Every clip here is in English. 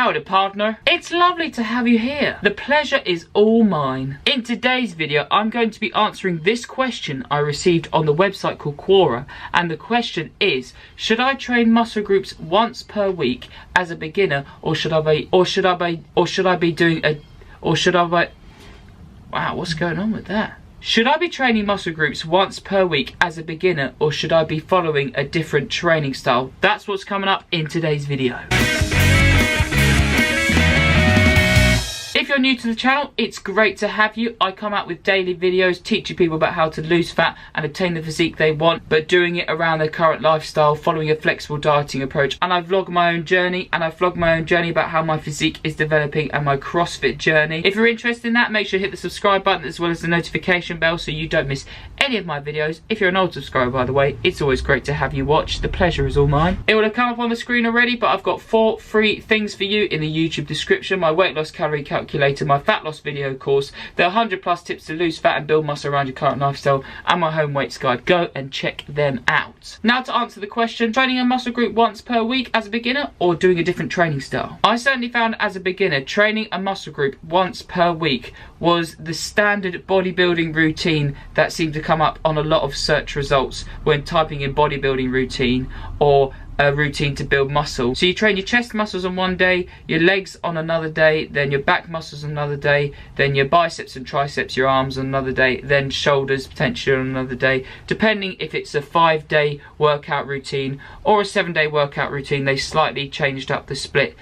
Howdy partner, it's lovely to have you here. The pleasure is all mine. In today's video, I'm going to be answering this question I received on the website called Quora, and the question is, should I train muscle groups once per week as a beginner, or should I be wow, what's going on with that? Should I be training muscle groups once per week as a beginner, or should I be following a different training style? That's what's coming up in today's video. If you're new to the channel, it's great to have you. I come out with daily videos teaching people about how to lose fat and attain the physique they want, but doing it around their current lifestyle, following a flexible dieting approach. And I vlog my own journey, about how my physique is developing and my CrossFit journey. If you're interested in that, make sure you hit the subscribe button as well as the notification bell so you don't miss any of my videos. If you're an old subscriber, by the way, it's always great to have you watch. The pleasure is all mine. It will have come up on the screen already, but I've got 4 free things for you in the YouTube description. My weight loss calorie calculator, my fat loss video course, the 100+ tips to lose fat and build muscle around your current lifestyle, and my home weights guide. Go and check them out. Now to answer the question, training a muscle group once per week as a beginner or doing a different training style? I certainly found as a beginner, training a muscle group once per week was the standard bodybuilding routine that seemed to come up on a lot of search results when typing in bodybuilding routine or a routine to build muscle. So you train your chest muscles on one day, your legs on another day, then your back muscles on another day, then your biceps and triceps, your arms on another day, then shoulders potentially on another day, depending if it's a 5-day workout routine or a 7-day workout routine. They slightly changed up the split,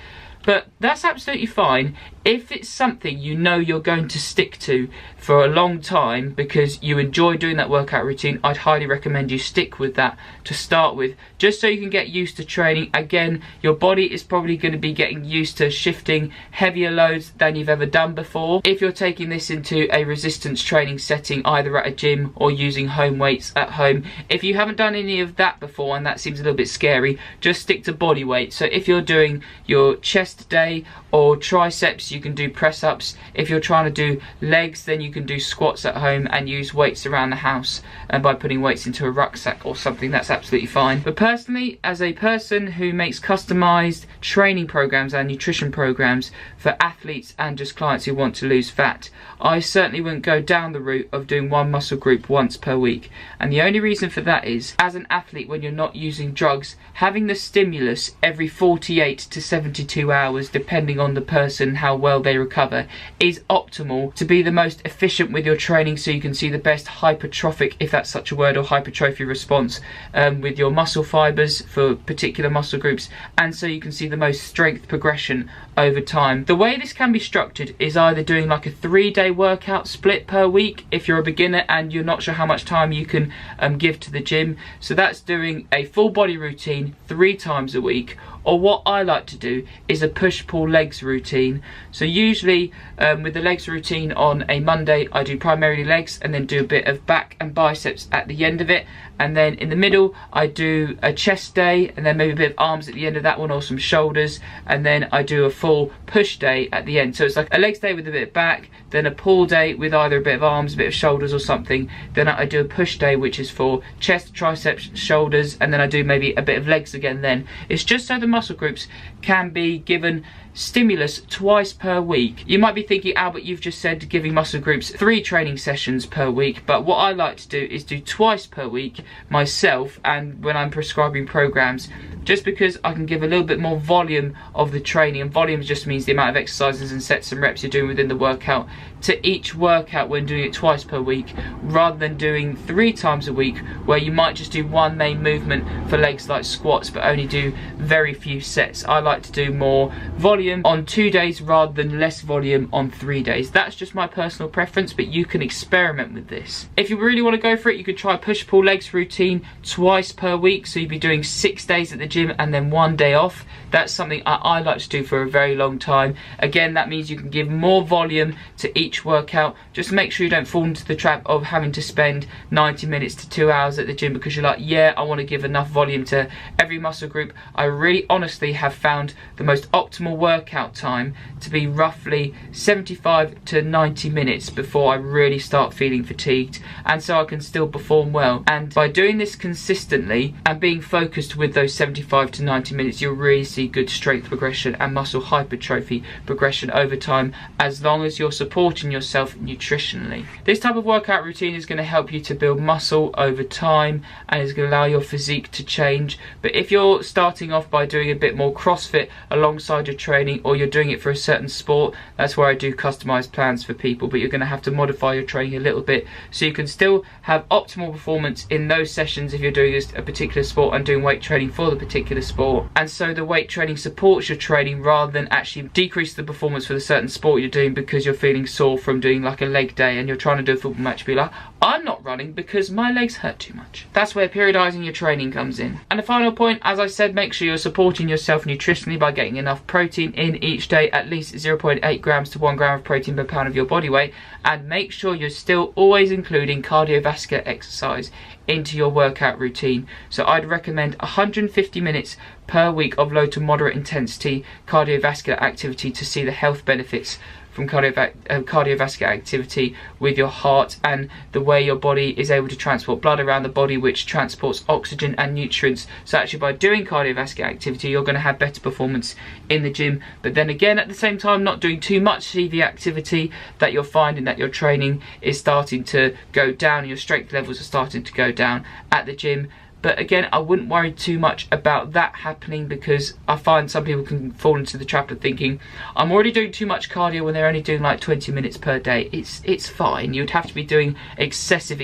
but that's absolutely fine if it's something you know you're going to stick to for a long time because you enjoy doing that workout routine. I'd highly recommend you stick with that to start with, just so you can get used to training. Again, your body is probably going to be getting used to shifting heavier loads than you've ever done before. If you're taking this into a resistance training setting, either at a gym or using home weights at home, if you haven't done any of that before and that seems a little bit scary, just stick to body weight. So if you're doing your chest day or triceps, you can do press-ups. If you're trying to do legs, then you can do squats at home and use weights around the house, and by putting weights into a rucksack or something, that's absolutely fine. But personally, as a person who makes customized training programs and nutrition programs for athletes and just clients who want to lose fat, I certainly wouldn't go down the route of doing one muscle group once per week. And the only reason for that is, as an athlete, when you're not using drugs, having the stimulus every 48 to 72 hours, depending on the person, how well they recover, is optimal to be the most efficient with your training, so you can see the best hypertrophic, if that's such a word, or hypertrophy response with your muscle fibers for particular muscle groups, and so you can see the most strength progression over time. The way this can be structured is either doing like a 3-day workout split per week if you're a beginner and you're not sure how much time you can give to the gym. So that's doing a full body routine 3 times a week, or what I like to do is a push-pull legs routine. So usually with the legs routine on a Monday, I do primarily legs and then do a bit of back and biceps at the end of it, and then in the middle I do a chest day and then maybe a bit of arms at the end of that one, or some shoulders, and then I do a full push day at the end. So it's like a legs day with a bit of back, then a pull day with either a bit of arms, a bit of shoulders or something, then I do a push day which is for chest, triceps, shoulders, and then I do maybe a bit of legs again. Then it's just so the muscle groups can be given stimulus twice per week. You might be thinking, Albert, you've just said giving muscle groups 3 training sessions per week, but what I like to do is do twice per week myself, and when I'm prescribing programs, just because I can give a little bit more volume of the training, and volume just means the amount of exercises and sets and reps you're doing within the workout, to each workout when doing it twice per week, rather than doing 3 times a week where you might just do one main movement for legs like squats but only do very few sets. I like to do more volume on 2 days rather than less volume on 3 days. That's just my personal preference, but you can experiment with this. If you really want to go for it, you could try push-pull legs routine twice per week, so you'd be doing 6 days at the gym and then 1 day off. That's something I like to do for a very long time. Again, that means you can give more volume to each workout. Just make sure you don't fall into the trap of having to spend 90 minutes to 2 hours at the gym because you're like, yeah, I want to give enough volume to every muscle group. I really honestly have found the most optimal workout time to be roughly 75 to 90 minutes before I really start feeling fatigued, and so I can still perform well. And by by doing this consistently and being focused with those 75 to 90 minutes, you'll really see good strength progression and muscle hypertrophy progression over time, as long as you're supporting yourself nutritionally. This type of workout routine is going to help you to build muscle over time and is going to allow your physique to change. But if you're starting off by doing a bit more CrossFit alongside your training, or you're doing it for a certain sport, that's where I do customized plans for people, but you're going to have to modify your training a little bit so you can still have optimal performance in those sessions if you're doing a particular sport and doing weight training for the particular sport. And so the weight training supports your training rather than actually decrease the performance for the certain sport you're doing because you're feeling sore from doing like a leg day and you're trying to do a football match, be like, I'm not running because my legs hurt too much. That's where periodizing your training comes in. And the final point, as I said, make sure you're supporting yourself nutritionally by getting enough protein in each day, at least 0.8 grams to 1 gram of protein per pound of your body weight, and make sure you're still always including cardiovascular exercise into your workout routine. So I'd recommend 150 minutes per week of low to moderate intensity cardiovascular activity to see the health benefits from cardiovascular activity with your heart and the way your body is able to transport blood around the body, which transports oxygen and nutrients. So actually by doing cardiovascular activity, you're going to have better performance in the gym. But then again, at the same time, not doing too much CV activity that you're finding that your training is starting to go down and your strength levels are starting to go down at the gym. But again, I wouldn't worry too much about that happening, because I find some people can fall into the trap of thinking, I'm already doing too much cardio when they're only doing like 20 minutes per day. It's fine. You'd have to be doing excessive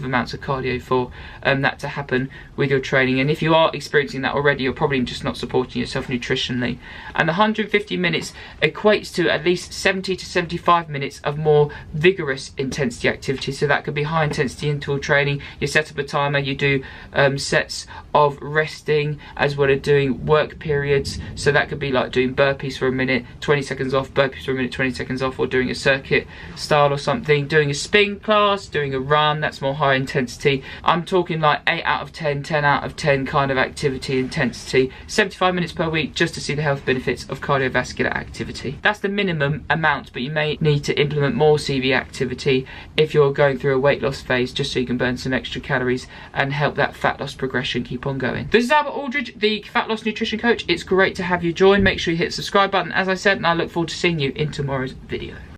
amounts of cardio for that to happen with your training. And if you are experiencing that already, you're probably just not supporting yourself nutritionally. And the 150 minutes equates to at least 70 to 75 minutes of more vigorous intensity activity. So that could be high intensity interval training. You set up a timer, you do sets of resting as well as doing work periods. So that could be like doing burpees for a minute, 20 seconds off, burpees for a minute, 20 seconds off, or doing a circuit style or something, doing a spin class, doing a run, that's more high intensity. I'm talking like 8 out of 10, 10 out of 10 kind of activity intensity, 75 minutes per week just to see the health benefits of cardiovascular activity. That's the minimum amount, but you may need to implement more CV activity if you're going through a weight loss phase, just so you can burn some extra calories and help that fat loss progression keep on going. This is Albert Aldridge, the Fat Loss Nutrition Coach. It's great to have you join. Make sure you hit the subscribe button, as I said, and I look forward to seeing you in tomorrow's video.